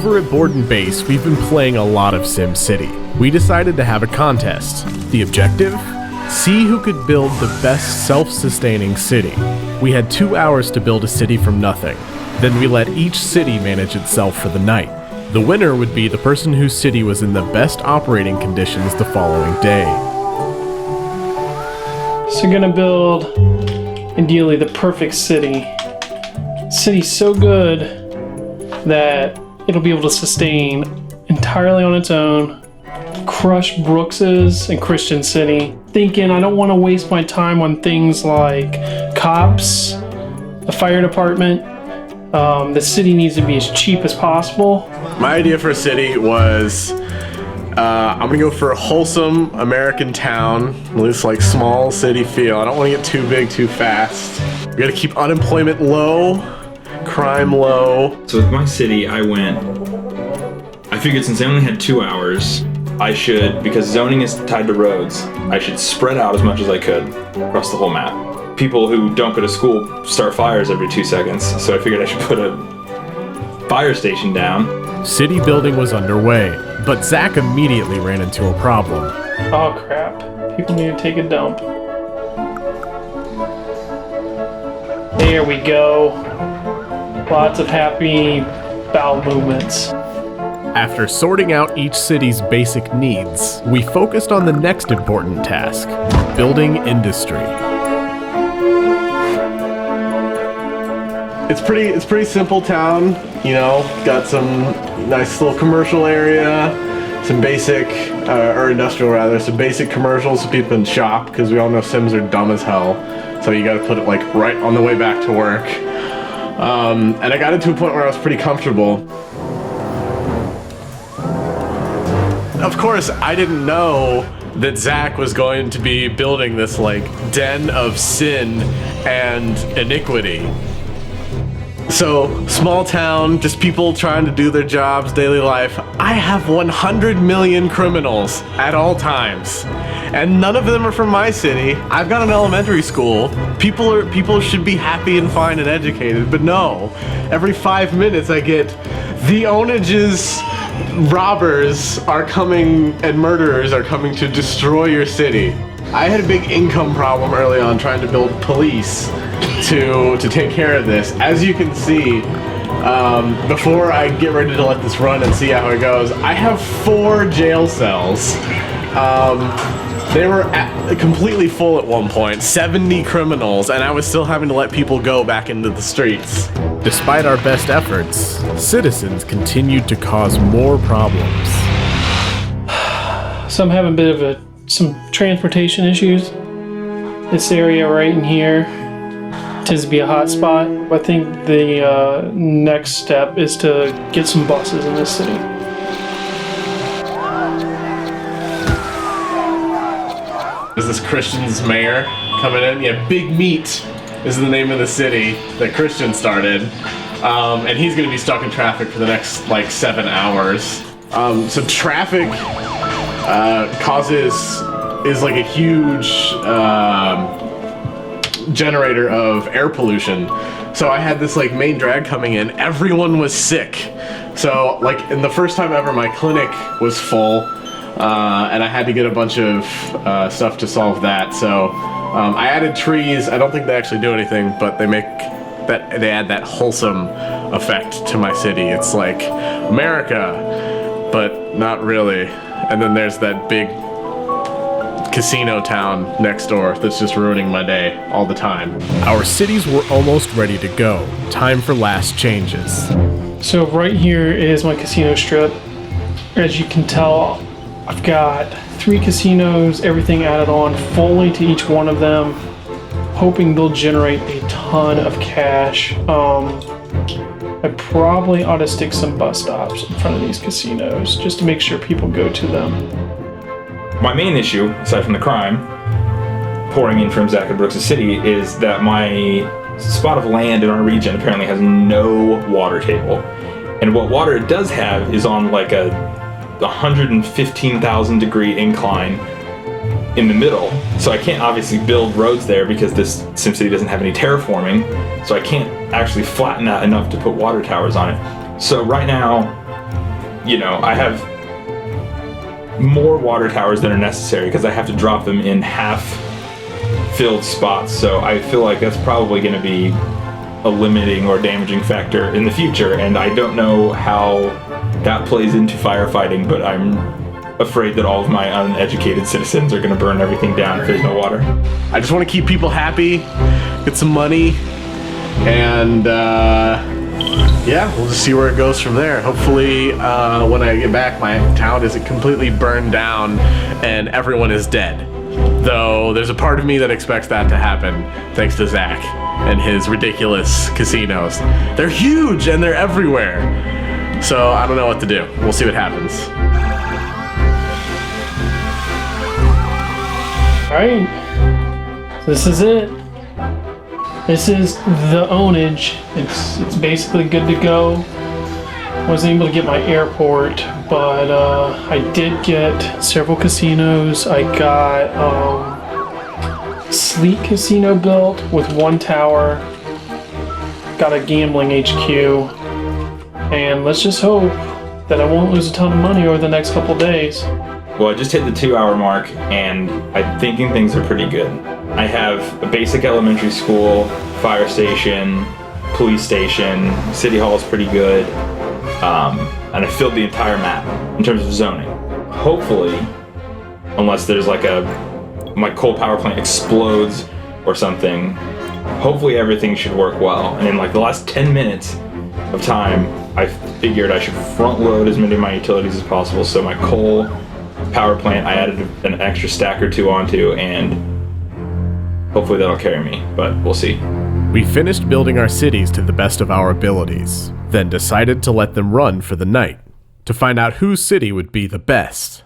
Over at Borden Base, we've been playing a lot of SimCity. We decided to have a contest. The objective? See who could build the best self-sustaining city. We had 2 hours to build a city from nothing. Then we let each city manage itself for the night. The winner would be the person whose city was in the best operating conditions the following day. So you're gonna build, ideally, the perfect city. City's so good that it'll be able to sustain entirely on its own, crush Brooks's and Christian City. Thinking I don't want to waste my time on things like cops, the fire department. The city needs to be as cheap as possible. My idea for a city was I'm gonna go for a wholesome American town, this like small city feel. I don't want to get too big too fast. We gotta keep unemployment low, crime low. So with my city, I figured since I only had 2 hours, I should, because zoning is tied to roads, I should spread out as much as I could across the whole map. People who don't go to school start fires every 2 seconds, so I figured I should put a fire station down. City building was underway, but Zach immediately ran into a problem. Oh crap, people need to take a dump. There we go. Lots of happy bowel movements. After sorting out each city's basic needs, we focused on the next important task, building industry. It's pretty simple town, you know, got some nice little commercial area, some basic, or industrial rather, some basic commercials so people can shop, because we all know Sims are dumb as hell, so you gotta put it like right on the way back to work. And I got it to a point where I was pretty comfortable. Of course, I didn't know that Zach was going to be building this like den of sin and iniquity. So, small town, just people trying to do their jobs, daily life. I have 100 million criminals at all times. And none of them are from my city. I've got an elementary school. People should be happy and fine and educated, but no. Every 5 minutes I get the onages robbers are coming and murderers are coming to destroy your city. I had a big income problem early on trying to build police to take care of this. As you can see, before I get ready to let this run and see how it goes, I have 4 jail cells. They were completely full at one point, 70 criminals, and I was still having to let people go back into the streets. Despite our best efforts, citizens continued to cause more problems. So I'm having a bit of some transportation issues. This area right in here tends to be a hot spot. I think the next step is to get some buses in this city. Is this Christian's mayor coming in? Yeah, Big Meat is the name of the city that Christian started. And he's gonna be stuck in traffic for the next like 7 hours. So traffic is like a huge generator of air pollution. So I had this like main drag coming in, everyone was sick. So like in the first time ever my clinic was full, and I had to get a bunch of stuff to solve that. So I added trees. I don't think they actually do anything, but they add that wholesome effect to my city. It's like America, but not really. And then there's that big casino town next door that's just ruining my day all the time. Our cities were almost ready to go. Time for last changes. So right here is my casino strip. As you can tell, I've got 3 casinos, everything added on fully to each one of them, hoping they'll generate a ton of cash. I probably ought to stick some bus stops in front of these casinos just to make sure people go to them. My main issue, aside from the crime, pouring in from Zach and Brooks' city, is that my spot of land in our region apparently has no water table. And what water it does have is on like a 115,000 degree incline in the middle. So I can't obviously build roads there because this SimCity doesn't have any terraforming. So I can't actually flatten that enough to put water towers on it. So right now, I have more water towers than are necessary because I have to drop them in half-filled spots. So I feel like that's probably going to be a limiting or damaging factor in the future. And I don't know how that plays into firefighting, but I'm afraid that all of my uneducated citizens are going to burn everything down if there's no water. I just want to keep people happy, get some money, and we'll just see where it goes from there. Hopefully, when I get back, my town isn't completely burned down and everyone is dead. Though there's a part of me that expects that to happen, thanks to Zach and his ridiculous casinos. They're huge and they're everywhere. So I don't know what to do. We'll see what happens. All right, this is it. This is the ownage. It's basically good to go. Wasn't able to get my airport, but I did get several casinos. I got Sleek Casino built with one tower. Got a gambling HQ, and let's just hope that I won't lose a ton of money over the next couple days. Well, I just hit the 2-hour mark, and I'm thinking things are pretty good. I have a basic elementary school, fire station, police station, city hall is pretty good, and I filled the entire map in terms of zoning. Hopefully, unless there's like my coal power plant explodes or something, hopefully everything should work well. And in like the last 10 minutes of time, I figured I should front load as many of my utilities as possible. So my coal power plant, I added an extra stack or two onto, and hopefully that'll carry me, but we'll see. We finished building our cities to the best of our abilities, then decided to let them run for the night to find out whose city would be the best.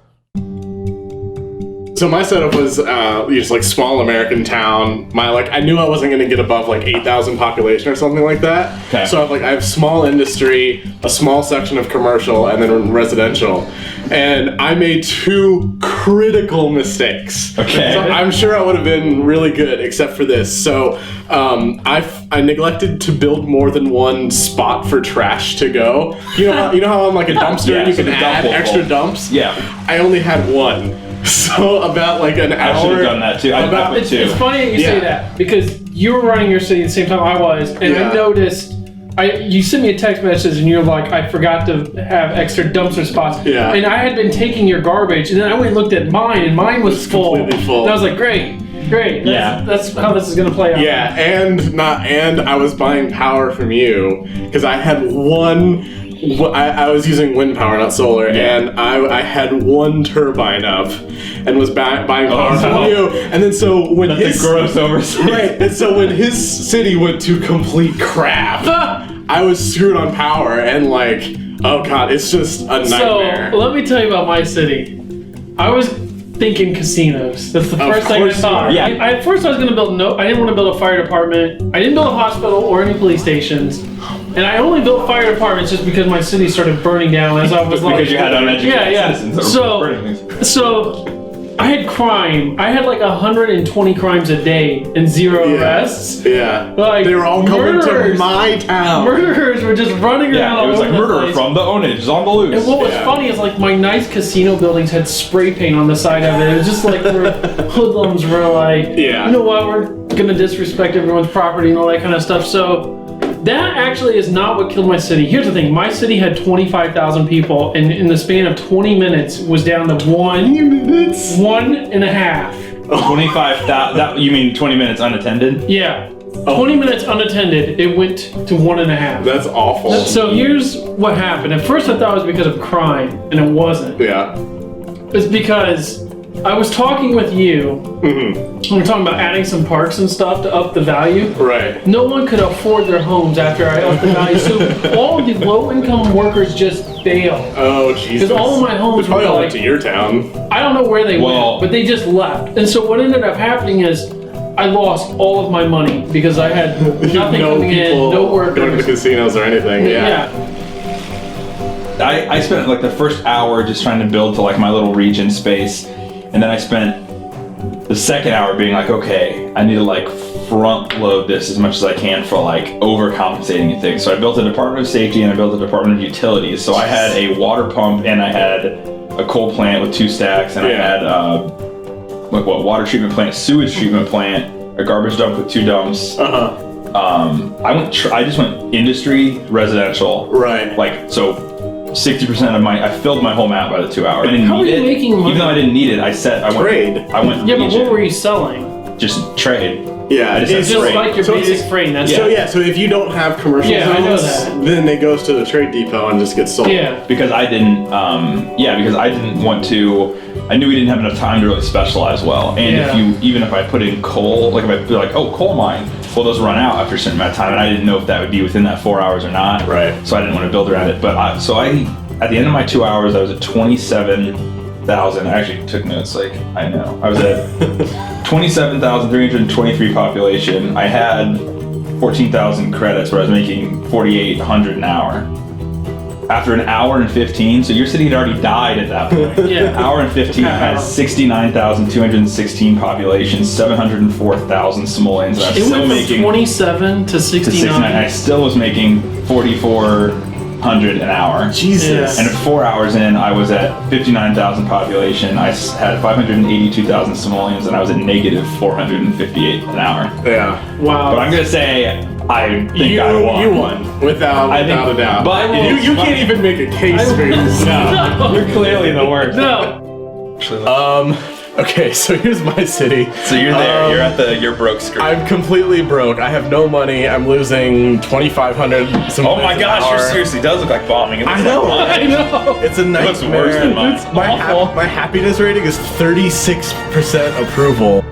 So my setup was just like small American town. I knew I wasn't gonna get above like 8,000 population or something like that. Okay. So I have small industry, a small section of commercial, and then residential. And I made 2 critical mistakes. Okay. So I'm sure I would have been really good except for this. So I neglected to build more than one spot for trash to go. You know how on like a dumpster Yeah, you so can the dump add hole. extra dumps? Yeah. I only had 1. So about like an hour. I should have done that too. I put It's 2. funny that you say that because you were running your city at the same time I was, and Yeah. I noticed. You sent me a text message and you're like, I forgot to have extra dumpster spots. Yeah. And I had been taking your garbage, and then I went and looked at mine, and mine was full. completely full. And I was like, great. That's how this is gonna play out. Yeah, and I was buying power from you because I had one. I was using wind power, not solar, and I had 1 turbine up, and was buying power from you. And then so when That's a gross oversight. right, and so when his city went to complete crap, I was screwed on power, and oh god, it's just a nightmare. So let me tell you about my city. I was thinking casinos. That's the first thing I course you thought. are. Yeah. At first I was going to build I didn't want to build a fire department. I didn't build a hospital or any police stations. And I only built fire departments just because my city started burning down as I was Because you had uneducated citizens that were burning things. So I had crime. I had like 120 crimes a day and 0 arrests. Yeah, Like, they were all coming to murderers. my town. Murderers were just running around Yeah, all it was over like the murder place. from the ownage on the loose. And what was Yeah. funny is my nice casino buildings had spray paint on the side of it. It was just like where hoodlums were like, Yeah. you know what, we're gonna disrespect everyone's property and all that kind of stuff. So that actually is not what killed my city. Here's the thing, my city had 25,000 people, and in the span of 20 minutes was down to 1.5. 25,000. That you mean 20 minutes unattended? Yeah. 20 minutes unattended, it went to 1.5. That's awful. So here's what happened. At first I thought it was because of crime, and it wasn't. Yeah. It's because I was talking with you. We were talking about adding some parks and stuff to up the value. Right. No one could afford their homes after I upped the value, so all of the low-income workers just bailed. Oh Jesus. Because all of my homes They probably were all like, went to your town. I don't know where they Well- went, but they just left. And so what ended up happening is I lost all of my money because I had nothing No coming in, people no going to the workers. casinos or anything. Yeah. I spent like the first hour just trying to build to like my little region space, and then I spent the second hour being like, okay, I need to like front load this as much as I can for like overcompensating and things. So I built a Department of Safety and I built a Department of Utilities. So I had a water pump and I had a coal plant with 2 stacks and I had water treatment plant, sewage treatment plant, a garbage dump with 2 dumps. I just went industry, residential. Right. Like, so 60% of I filled my whole map by the 2 hours. I didn't How need are you it. making money? Even though I didn't need it, I went Trade. Yeah, but what were you selling? Just trade. Yeah, I just It's just like your basic freight. That's So if you don't have commercial Yeah, I know zones, that. then it goes to the trade depot and just gets sold. Yeah. Because I didn't, want to. I knew we didn't have enough time to really specialize well. And even if I put in coal, like if I be like, oh, coal mine, well, those run out after a certain amount of time, and I didn't know if that would be within that 4 hours or not. Right. So I didn't want to build around it. But at the end of my 2 hours, I was at 27,000. I actually took notes. Like I know I was at 27,323 population. I had 14,000 credits, where I was making 4,800 an hour. After an hour and 15, so your city had already died at that point. Yeah. Hour and 15, I had 69,216 population, 704,000 simoleons, and I was It still went from making 27 to 69. I still was making 4,400 an hour. Jesus. And at 4 hours in, I was at 59,000 population. I had 582,000 simoleons, and I was at negative 458 an hour. Yeah. Wow. But I'm gonna say I think I won. You won without a doubt. But you can't even make a case for yourself. You're clearly the worst. No. Okay, so here's my city. So you're there. You're broke screen. I'm completely broke. I have no money. I'm losing 2,500. Oh my gosh, you're seriously does look like bombing. I know. I know. It's a nightmare. looks worse than mine. My happiness rating is 36% approval.